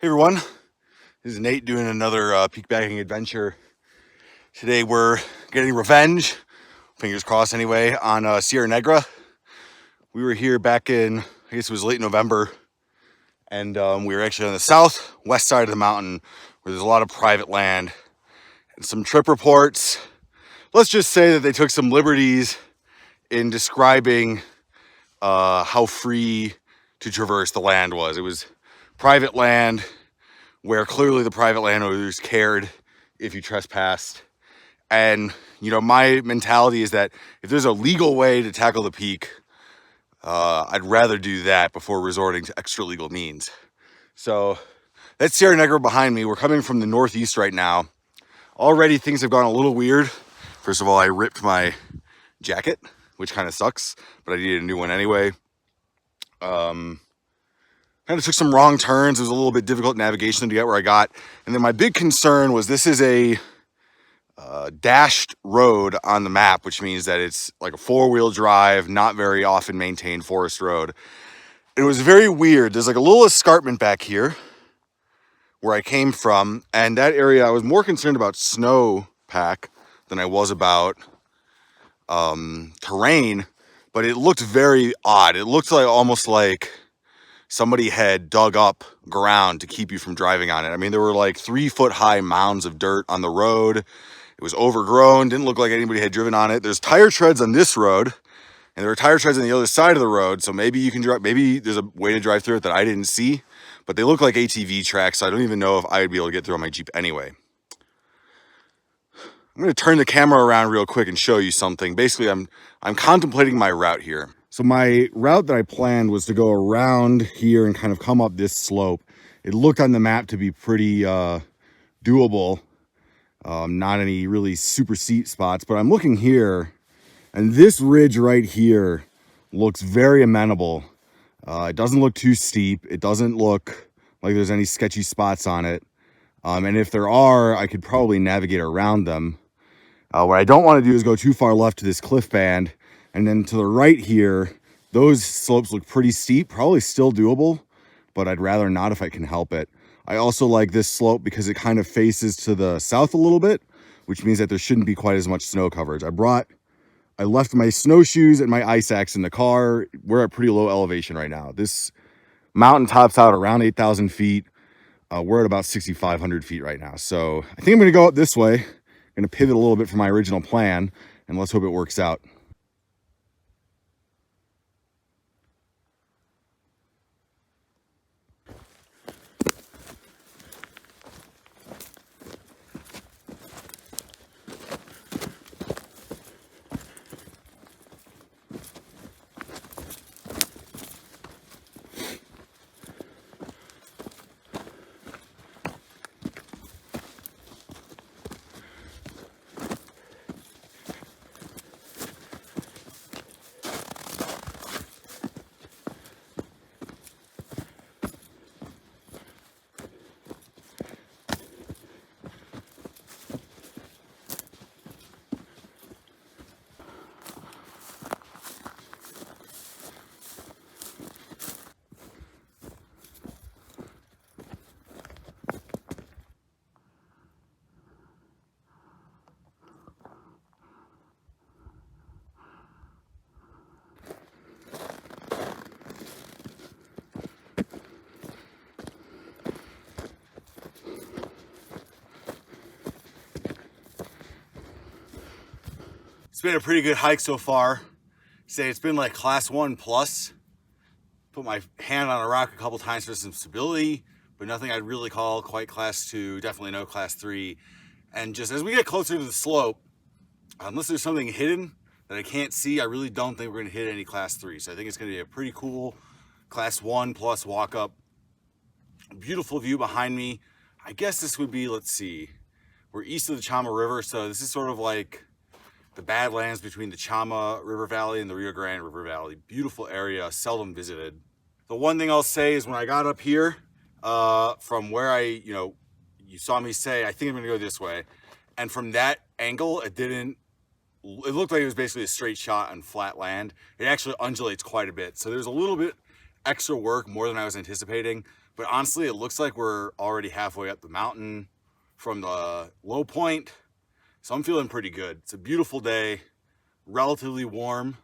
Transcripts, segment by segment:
Hey everyone, this is Nate doing another peakbagging adventure. Today we're getting revenge, fingers crossed anyway, on Sierra Negra. We were here back in, I guess it was late November, and we were actually on the southwest side of the mountain where there's a lot of private land and some trip reports. Let's just say that they took some liberties in describing how free to traverse the land was. It was private land where clearly the private landowners cared if you trespassed. And, you know, my mentality is that if there's a legal way to tackle the peak, I'd rather do that before resorting to extra legal means. So that's Sierra Negra behind me. We're coming from the northeast right now. Already things have gone a little weird. First of all, I ripped my jacket, which kind of sucks, but I needed a new one anyway. Kind of took some wrong turns. It was a little bit difficult navigation to get where I got. And then my big concern was this is a dashed road on the map, which means that it's like a four-wheel drive, not very often maintained forest road. It was very weird. There's like a little escarpment back here where I came from, and that area I was more concerned about snowpack than I was about terrain, but it looked very odd. It looked like almost like somebody had dug up ground to keep you from driving on it. I mean, there were like 3-foot high mounds of dirt on the road. It was overgrown, didn't look like anybody had driven on it. There's tire treads on this road, and there are tire treads on the other side of the road, so maybe you can drive, maybe there's a way to drive through it that I didn't see, but they look like ATV tracks, so I don't even know if I would be able to get through on my Jeep anyway. I'm gonna turn the camera around real quick and show you something. Basically, I'm contemplating my route here. So my route that I planned was to go around here and kind of come up this slope. It looked on the map to be pretty doable. Not any really super steep spots, but I'm looking here, and this ridge right here looks very amenable. It doesn't look too steep. It doesn't look like there's any sketchy spots on it. And if there are, I could probably navigate around them. What I don't want to do is go too far left to this cliff band. And then to the right here, those slopes look pretty steep, probably still doable, but I'd rather not if I can help it. I also like this slope because it kind of faces to the south a little bit, which means that there shouldn't be quite as much snow coverage. I left my snowshoes and my ice axe in the car. We're at pretty low elevation right now. This mountain tops out around 8,000 feet. We're at about 6,500 feet right now. So I think I'm gonna go up this way. I'm gonna pivot a little bit from my original plan, and let's hope it works out. It's been a pretty good hike so far. Say it's been like class 1 plus. Put my hand on a rock a couple times for some stability, but nothing I'd really call quite class 2, definitely no class 3. And just as we get closer to the slope, unless there's something hidden that I can't see, I really don't think we're gonna hit any class 3. So I think it's gonna be a pretty cool class 1 plus walk up. Beautiful view behind me. I guess this would be, let's see, we're east of the Chama River, so this is sort of like the Badlands between the Chama River Valley and the Rio Grande River Valley. Beautiful area, seldom visited. The one thing I'll say is when I got up here, from where you saw me say, I think I'm gonna go this way. And from that angle, it looked like it was basically a straight shot on flat land. It actually undulates quite a bit. So there's a little bit extra work, more than I was anticipating, But honestly, it looks like we're already halfway up the mountain from the low point. So I'm feeling pretty good. It's a beautiful day, relatively warm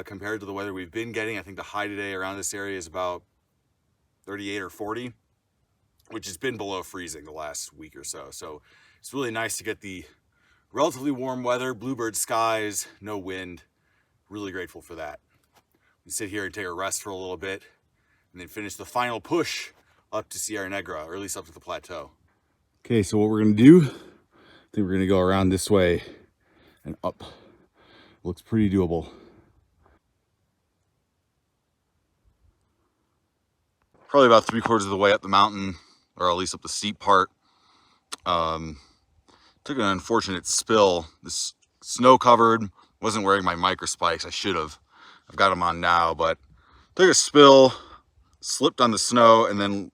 compared to the weather we've been getting. I think the high today around this area is about 38 or 40, which has been below freezing the last week or so. So it's really nice to get the relatively warm weather, bluebird skies, no wind. Really grateful for that. We sit here and take a rest for a little bit and then finish the final push up to Sierra Negra, or at least up to the plateau. Okay, so what we're gonna do, I think we're gonna go around this way and up. Looks pretty doable. Probably about 3/4 of the way up the mountain, or at least up the steep part. Took an unfortunate spill. This snow covered, wasn't wearing my micro spikes. I should have. I've got them on now, but took a spill, slipped on the snow, and then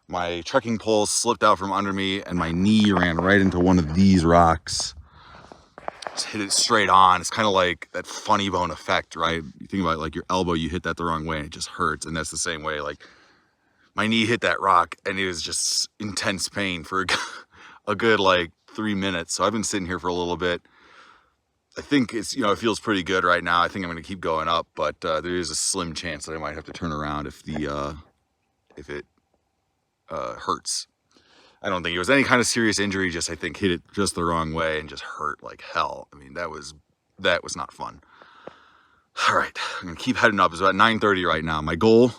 my trekking pole slipped out from under me and my knee ran right into one of these rocks. Just hit it straight on. It's kind of like that funny bone effect, right? You think about it, like your elbow, you hit that the wrong way and it just hurts. And that's the same way, like my knee hit that rock and it was just intense pain for a good like 3 minutes. So I've been sitting here for a little bit. I think it's, it feels pretty good right now. I think I'm going to keep going up, but there is a slim chance that I might have to turn around if it hurts. I don't think it was any kind of serious injury, just I think hit it just the wrong way and just hurt like hell. I mean, that was not fun. All right, I'm gonna keep heading up. It's about 9:30 right now. My goal,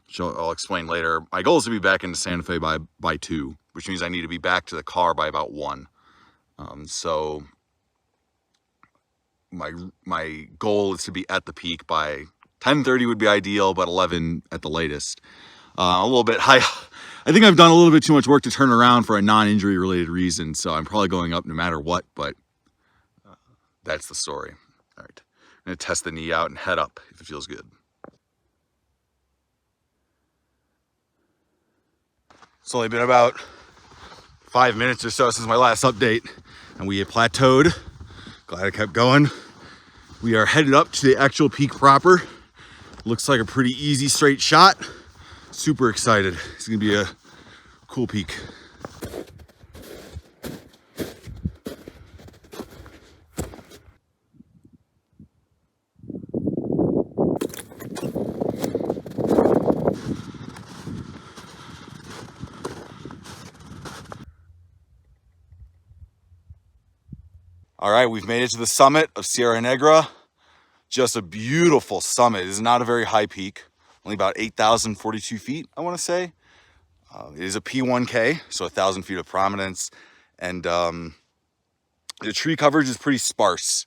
which I'll explain later, my goal is to be back into Santa Fe by 2, which means I need to be back to the car by about 1. So my goal is to be at the peak by 10:30 would be ideal, but 11 at the latest. A little bit high. I think I've done a little bit too much work to turn around for a non-injury related reason, so I'm probably going up no matter what, but that's the story. All right, I'm gonna test the knee out and head up if it feels good. It's only been about 5 minutes or so since my last update, and we have plateaued. Glad I kept going. We are headed up to the actual peak proper. Looks like a pretty easy straight shot. Super excited. It's gonna be a cool peak. All right, we've made it to the summit of Sierra Negra. Just a beautiful summit. It is not a very high peak, only about 8,042 feet, I wanna say. It is a P1K, so 1,000 feet of prominence. And the tree coverage is pretty sparse.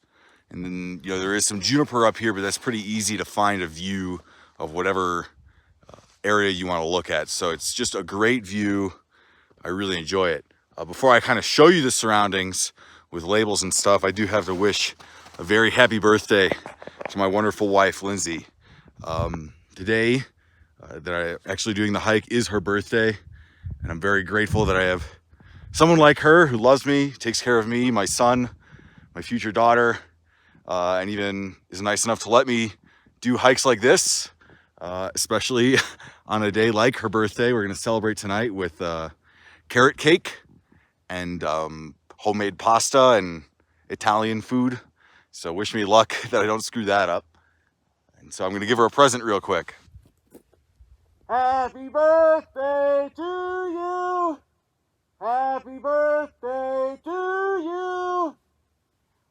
And then, there is some juniper up here, but that's pretty easy to find a view of whatever area you wanna look at. So it's just a great view. I really enjoy it. Before I kind of show you the surroundings with labels and stuff, I do have to wish a very happy birthday to my wonderful wife, Lindsay. Today, that I'm actually doing the hike is her birthday, and I'm very grateful that I have someone like her who loves me, takes care of me, my son, my future daughter, and even is nice enough to let me do hikes like this, especially on a day like her birthday. We're gonna celebrate tonight with carrot cake and homemade pasta and Italian food. So wish me luck that I don't screw that up. And so I'm gonna give her a present real quick. Happy birthday to you. Happy birthday to you.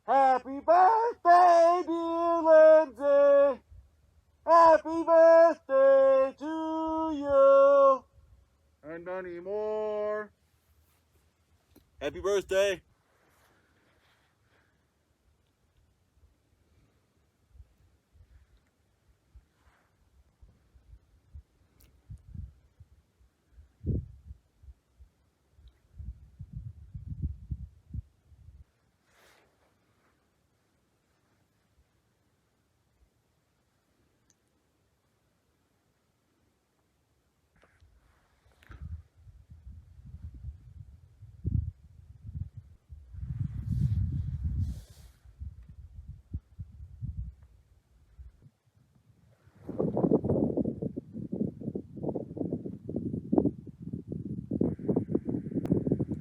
Happy birthday, dear Lindsay. Happy birthday to you. And many more. Happy birthday.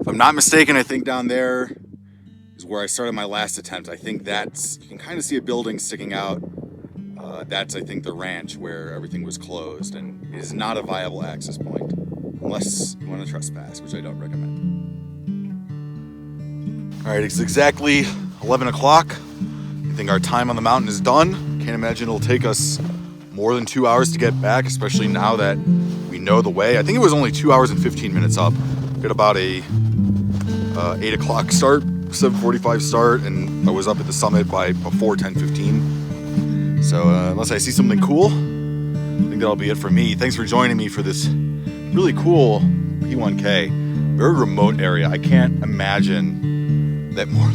I'm not mistaken, I think down there is where I started my last attempt. I think that's, you can kind of see a building sticking out. That's, I think, the ranch where everything was closed, and it is not a viable access point unless you want to trespass, which I don't recommend. All right, it's exactly 11 o'clock. I think our time on the mountain is done. Can't imagine it'll take us more than 2 hours to get back, especially now that we know the way. I think it was only 2 hours and 15 minutes up. Got about a 8 o'clock start, 7:45 start, and I was up at the summit by before 10:15. So unless I see something cool, I think that'll be it for me. Thanks for joining me for this really cool P1K. Very remote area. I can't imagine that more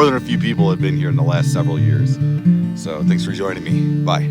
than a few people have been here in the last several years. So thanks for joining me. Bye.